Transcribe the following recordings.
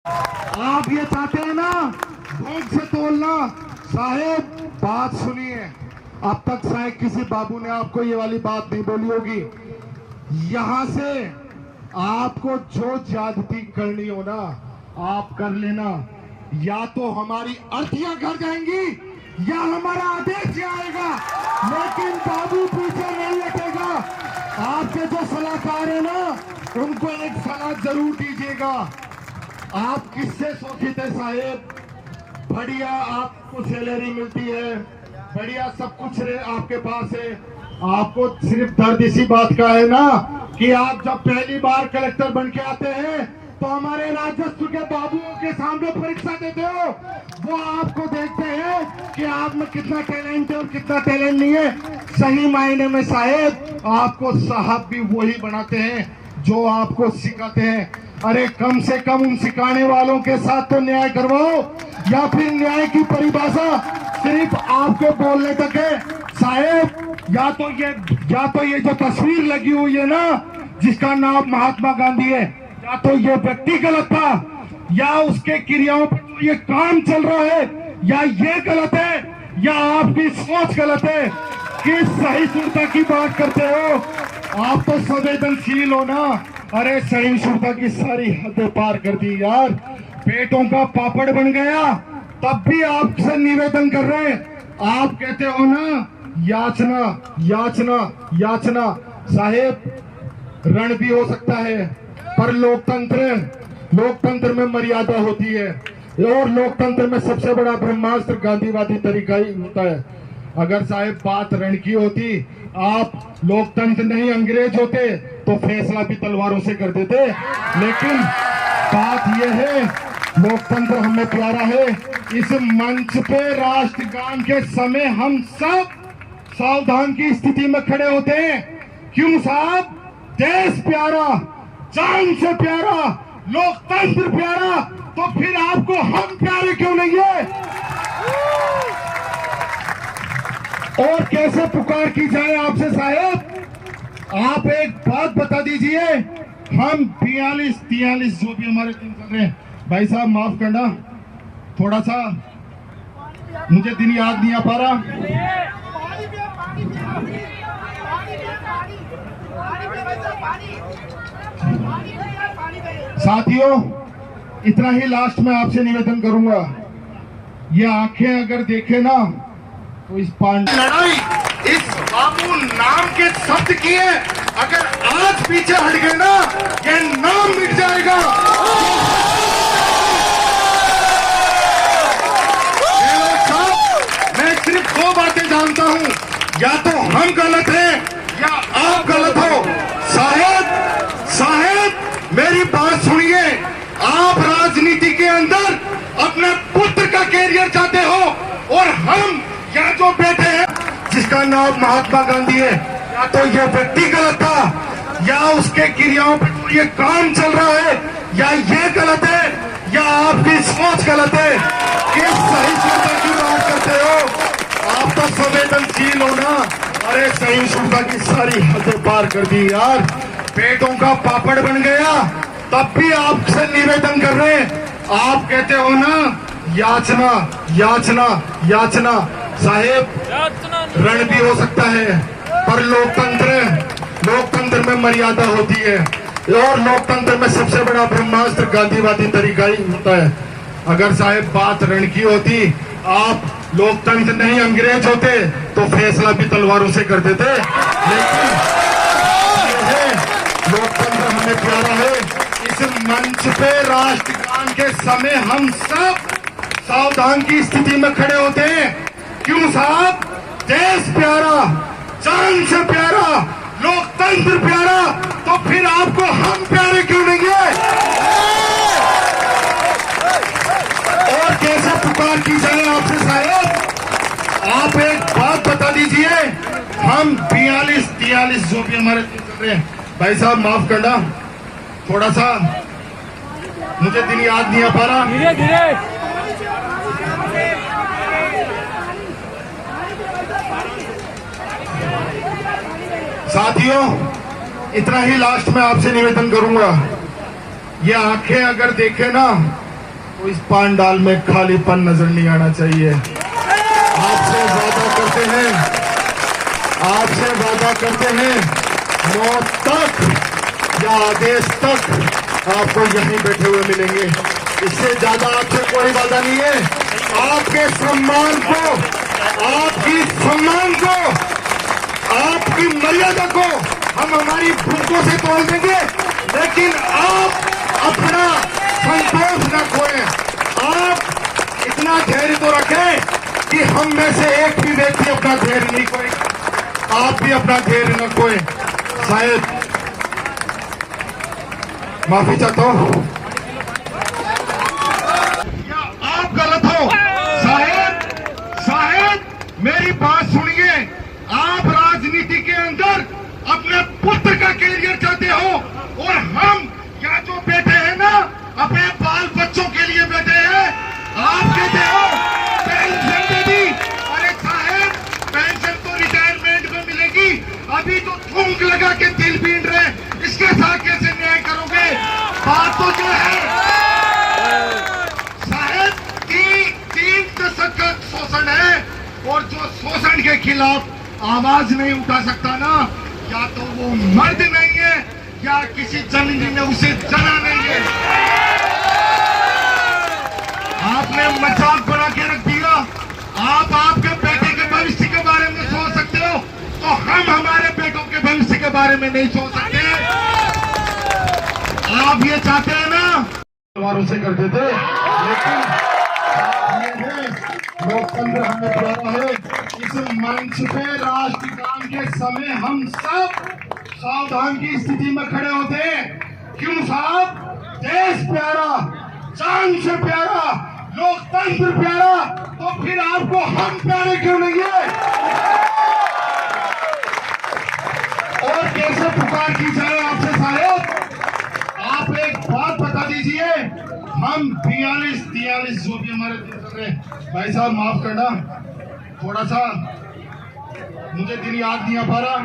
आप ये चाहते हैं ना भोग से तोलना। साहेब बात सुनिए, अब तक शायद किसी बाबू ने आपको ये वाली बात नहीं बोली होगी। यहां से आपको जो ज्यादती करनी हो ना आप कर लेना, या तो हमारी अर्थियां घर जाएंगी या हमारा आदेश आएगा, लेकिन बाबू पीछे नहीं हटेगा। आपके जो सलाहकार है ना उनको एक सलाह जरूर दीजिएगा। आप किससे शोषित है साहेब? बढ़िया आपको सैलरी मिलती है, बढ़िया सब कुछ आपके पास है। आपको सिर्फ दर्द इसी बात का है ना कि आप जब पहली बार कलेक्टर बन के आते हैं तो हमारे राजस्व के बाबुओं के सामने परीक्षा देते हो। वो आपको देखते हैं कि आप में कितना टैलेंट है और कितना टैलेंट नहीं है। सही मायने में साहेब आपको साहब भी वही बनाते हैं जो आपको सिखाते हैं। अरे कम से कम उन सिखाने वालों के साथ तो न्याय करवाओ, या फिर न्याय की परिभाषा सिर्फ आपके बोलने तक है साहेब। या तो ये जो तस्वीर लगी हुई है ना जिसका नाम महात्मा गांधी है, या तो ये व्यक्ति गलत था, या उसके क्रियाओं पर ये काम चल रहा है, या ये गलत है, या आपकी सोच गलत है। किस सहिष्णुता की बात करते हो? आप तो संवेदनशील हो ना। अरे सहिष्णुता की सारी हदें पार कर दी यार, पेटों का पापड़ बन गया। तब भी आपसे निवेदन कर रहे हैं। आप कहते हो ना याचना याचना याचना। साहेब रण भी हो सकता है पर लोकतंत्र में मर्यादा होती है, और लोकतंत्र में सबसे बड़ा ब्रह्मास्त्र गांधीवादी तरीका ही होता है। अगर साहेब बात रण की होती, आप लोकतंत्र नहीं अंग्रेज होते तो फैसला भी तलवारों से कर देते। लेकिन बात यह है लोकतंत्र हमें प्यारा है। इस मंच पे राष्ट्रगान के समय हम सब सावधान की स्थिति में खड़े होते हैं। क्यों साहब? देश प्यारा, जान से प्यारा, लोकतंत्र प्यारा, तो फिर आपको हम प्यारे क्यों नहीं है? और कैसे पुकार की जाए आपसे साहेब? आप एक बात बता दीजिए। हम 42-43 जो भी हमारे दिन कर रहे हैं, भाई साहब माफ करना, थोड़ा सा मुझे दिन याद नहीं आ पा रहा। साथियों इतना ही लास्ट में आपसे निवेदन करूंगा, ये आंखें अगर देखे ना तो इस लड़ाई इस बाबू नाम के शब्द की है। अगर आज पीछे हट गए ना ये नाम मिट जाएगा। मैं सिर्फ दो बातें जानता हूं, या तो हम गलत हैं या आप गलत हो। साहेब मेरी बात सुनिए। आप राजनीति के अंदर अपने पुत्र का कैरियर चाहते हो, और हम यहाँ जो बैठे हैं जिसका नाम महात्मा गांधी है, या तो ये व्यक्ति गलत था, या उसके क्रियाओं पर ये काम चल रहा है, या ये गलत है, या आपकी सोच गलत है। किस सहिष्णुता की बात करते हो? आप तो संवेदनशील हो ना। अरे सहिष्णुता की सारी हदें पार कर दी यार, पेटों का पापड़ बन गया। तब भी आपसे निवेदन कर रहे हैं। आप कहते हो ना याचना याचना याचना। साहेब रण भी हो सकता है पर लोकतंत्र में मर्यादा होती है, और लोकतंत्र में सबसे बड़ा ब्रह्मास्त्र गांधीवादी तरीका ही होता है। अगर साहेब बात रण की होती, आप लोकतंत्र नहीं अंग्रेज होते तो फैसला भी तलवारों से कर देते। लेकिन लोकतंत्र हमें प्यारा है। इस मंच पे राष्ट्रगान के समय हम सब सावधान की स्थिति में खड़े होते हैं। क्यों साहब? देश प्यारा, जान से प्यारा, लोकतंत्र प्यारा, तो फिर आपको हम प्यारे क्यों नहीं है? और कैसे पुकार की जाए आपसे साहब? आप एक बात बता दीजिए। हम 42-43 जो भी हमारे दिन कर रहे हैं, भाई साहब माफ करना, थोड़ा सा मुझे दिन याद नहीं आ पा रहा। धीरे धीरे साथियों इतना ही लास्ट में आपसे निवेदन करूंगा। ये आंखें अगर देखे ना तो इस पांडाल में खालीपन नजर नहीं आना चाहिए। आपसे वादा करते हैं, आपसे वादा करते हैं, मौत तक या आदेश तक आपको यहीं बैठे हुए मिलेंगे। इससे ज्यादा आपसे कोई वादा नहीं है। आपके सम्मान को, आपकी सम्मान को, आपकी मर्यादा को हम हमारी भूखों से तोड़ देंगे, लेकिन आप अपना संतोष न खोएं। आप इतना धैर्य तो रखें कि हम में से एक भी व्यक्ति अपना धैर्य नहीं खोएगा। आप भी अपना धैर्य न खोएं। शायद माफी चाहता हूं या आप गलत हो। शायद मेरी बात सुनिए। आप राजनीति के अंदर अपने पुत्र का कैरियर चाहते हो और हम या जो बैठे हैं ना, अपने बाल बच्चों के लिए बैठे हैं। आप कहते हो पेंशन दे दी। अरे साहब, पेंशन तो रिटायरमेंट में मिलेगी। अभी तो थूक लगा के दिल बीन रहे, इसके साथ कैसे न्याय करोगे? बात तो जो है साहब, तीन दशक का शोषण है और जो शोषण के खिलाफ आवाज नहीं उठा सकता ना, या तो वो मर्द नहीं है या किसी जननी ने उसे जना नहीं है। आपने मजाक बना के रख दिया। आप आपके बेटे के भविष्य के बारे में सोच सकते हो, तो हम हमारे बेटों के भविष्य के बारे में नहीं सोच सकते। आप ये चाहते हैं ना, तलवारों से करते थे, लेकिन लोकतंत्र हमें प्यारा है। इस मंच पे राष्ट्रगान के समय हम सब सावधान की स्थिति में खड़े होते हैं। क्यों साहब? देश प्यारा, जान से प्यारा, लोकतंत्र प्यारा, तो फिर आपको हम प्यारे क्यों नहीं है? और कैसे पुकार की जाए आपसे साहब? आप एक बात बता दीजिए। हम 42-43 जो भी हमारे दिन चल रहे, भाई साहब माफ करना, थोड़ा सा मुझे दिन याद नहीं आ पा रहा।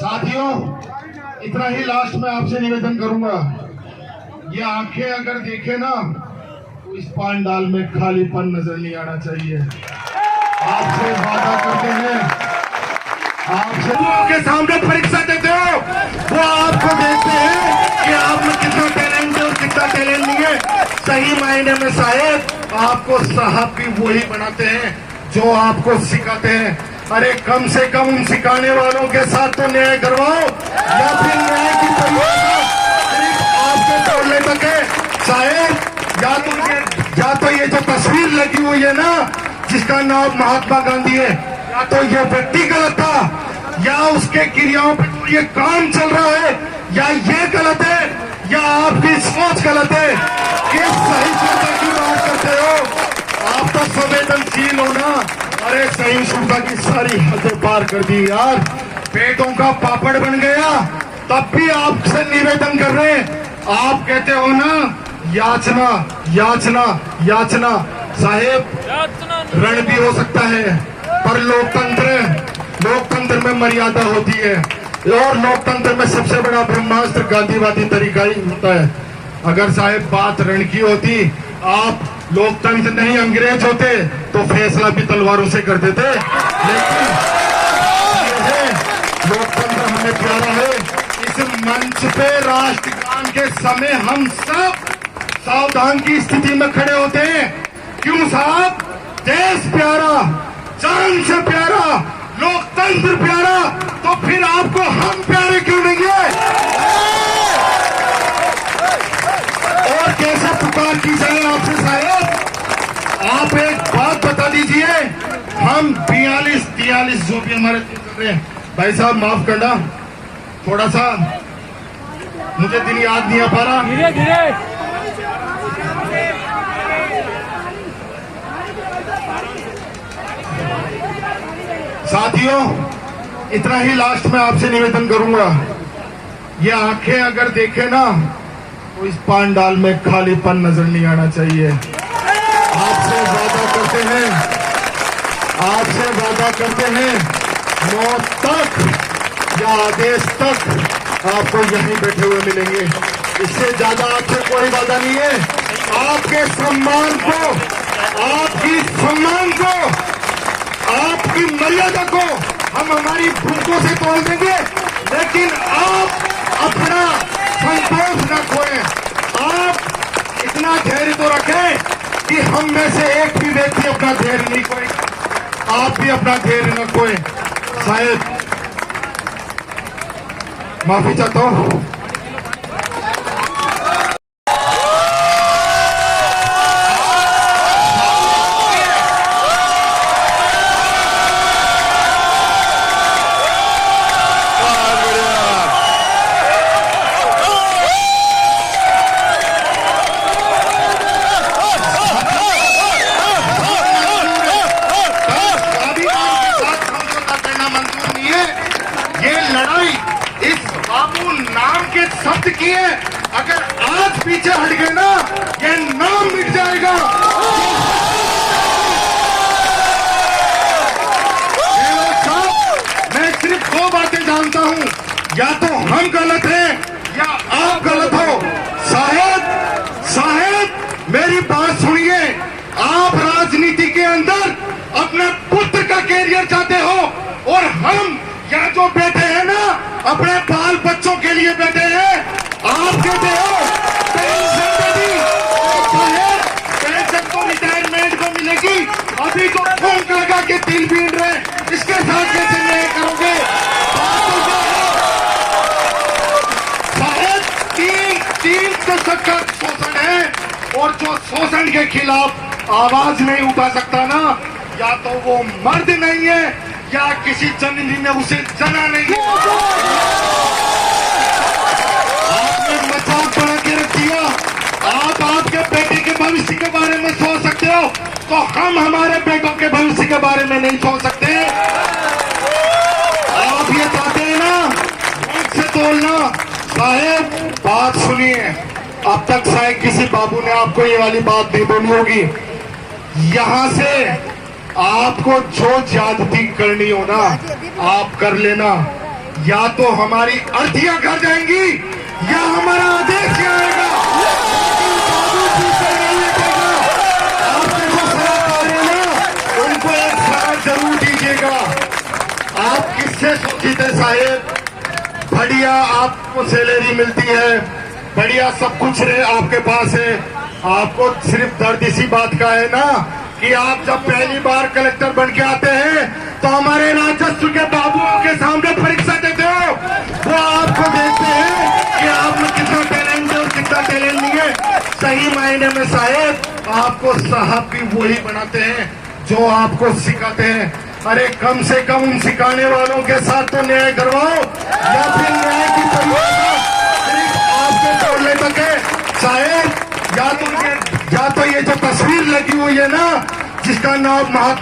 साथियों, इतना ही लास्ट में आपसे निवेदन करूंगा। ये आंखें अगर देखे ना, तो इस पांडाल में खालीपन नजर नहीं आना चाहिए। आपसे वादा करते हैं, आपसे के सामने परीक्षा देते हो, वो आपको देखते हैं कि आप में कितना टैलेंट है और कितना टैलेंट नहीं है। सही मायने में साहब, आपको साहब भी वही बनाते हैं जो आपको सिखाते हैं। अरे कम से कम उन सिखाने वालों के साथ तो न्याय करवाओ, या फिर न्याय की परिभाषा सिर्फ आपके तोड़ने तक है साहब। या तो ये जो तस्वीर लगी हुई है ना, जिसका नाम महात्मा गांधी है, या तो ये व्यक्ति गलत था, या उसके क्रियाओं पे जो ये काम चल रहा है, या ये गलत है, या आपकी सोच गलत है। किस सहिष्णुता की बात करते हो? आप तो संवेदनशील हो ना। अरे सहिष्णुता की सारी हदें पार कर दी यार। पेटों का पापड़ बन गया, तब भी आपसे निवेदन कर रहे हैं। आप कहते हो ना, याचना याचना याचना। साहेब, रण भी हो सकता है, पर लोकतंत्र में मर्यादा होती है, और लोकतंत्र में सबसे बड़ा ब्रह्मास्त्र गांधीवादी तरीका ही होता है। अगर साहेब बात रण की होती, आप लोकतंत्र नहीं अंग्रेज होते, तो फैसला भी तलवारों से कर देते। लेकिन लोकतंत्र हमें प्यारा है। इस मंच पे राष्ट्रगान के समय हम सब सावधान की स्थिति में खड़े होते हैं। क्यों साहब? देश प्यारा, जान से प्यारा, लोकतंत्र प्यारा, तो फिर आपको हम प्यारे क्यों नहीं है? और कैसे पुकार की जाए आपसे साहब? आप एक बात बता दीजिए। हम 42-43 जो भी हमारे दिन चल रहे, भाई साहब माफ करना, थोड़ा सा मुझे दिन याद नहीं आ पा रहा। धीरे धीरे। साथियों, इतना ही लास्ट में आपसे निवेदन करूंगा। ये आंखें अगर देखे ना, तो इस पांडाल में खालीपन नजर नहीं आना चाहिए। आपसे वादा करते हैं, आपसे वादा करते हैं, मौत तक या आदेश तक आपको यहीं बैठे हुए मिलेंगे। इससे ज्यादा आपसे कोई वादा नहीं है। आपके सम्मान को, आपकी सम्मान को, आपकी मर्यादा को हम हमारी भूखों से तोड़ देंगे, लेकिन आप अपना संतोष न खोएं। आप इतना धैर्य तो रखें कि हम में से एक भी व्यक्ति अपना धैर्य नहीं खोएगा। आप भी अपना धैर्य न खोएं। शायद माफी चाहता हूं। शब्द की है, अगर आज पीछे हट गए ना, ये नाम मिट जाएगा। मैं सिर्फ दो बातें जानता हूं, या तो हम गलत हैं या आप गलत हो। शायद मेरी बात सुनिए, आप राजनीति के अंदर अपने पुत्र का कैरियर चाहते हो, और हम या जो बैठे हैं ना, अपने बाल बच्चों के लिए बैठे हैं। आप कहते हो पेंशन तो रिटायरमेंट को मिलेगी, अभी तो फोन लगा के तिल बीन रहे, इसके साथ कैसे न्याय करोगे? शायद तीन दशक का शोषण है, और जो शोषण के खिलाफ आवाज नहीं उठा सकता ना, या तो वो मर्द नहीं है या किसी जननी ने उसे जना नहीं है। आपने मजाक बना के रख दिया। आप आपके बेटे के भविष्य के बारे में सोच सकते हो, तो हम हमारे बेटों के भविष्य के बारे में नहीं सोच सकते। आप ये चाहते हैं ना मुख से तोड़ना। साहेब बात सुनिए, अब तक शायद किसी बाबू ने आपको ये वाली बात नहीं बोली होगी। यहां से आपको जो ज्यादती करनी हो ना, आप कर लेना। या तो हमारी अर्थियां घर जाएंगी या हमारा आदेश आएगा। आपने जो शराब आ रहे हैं ना, उनको एक शराब जरूर दीजिएगा। आप किससे सुखित है साहेब? बढ़िया आपको सैलरी मिलती है, बढ़िया सब कुछ आपके पास है। आपको सिर्फ दर्द इसी बात का है ना कि आप जब पहली बार कलेक्टर बन के आते हैं तो हमारे राजस्व के बाबुओं के सामने परीक्षा देते हो। वो आपको देखते हैं कि आप में कितना टैलेंट है और कितना टैलेंट नहीं है। सही मायने में साहेब आपको साहब भी वही बनाते हैं जो आपको सिखाते हैं। अरे कम से कम उन सिखाने वालों के साथ तो न्याय करवाओ, या फिर न्याय की परिभाषा सिर्फ आपके तोड़ने तक है साहेब। या तो ये जो तस्वीर लगी हुई है ना, जिसका नाम महात्मा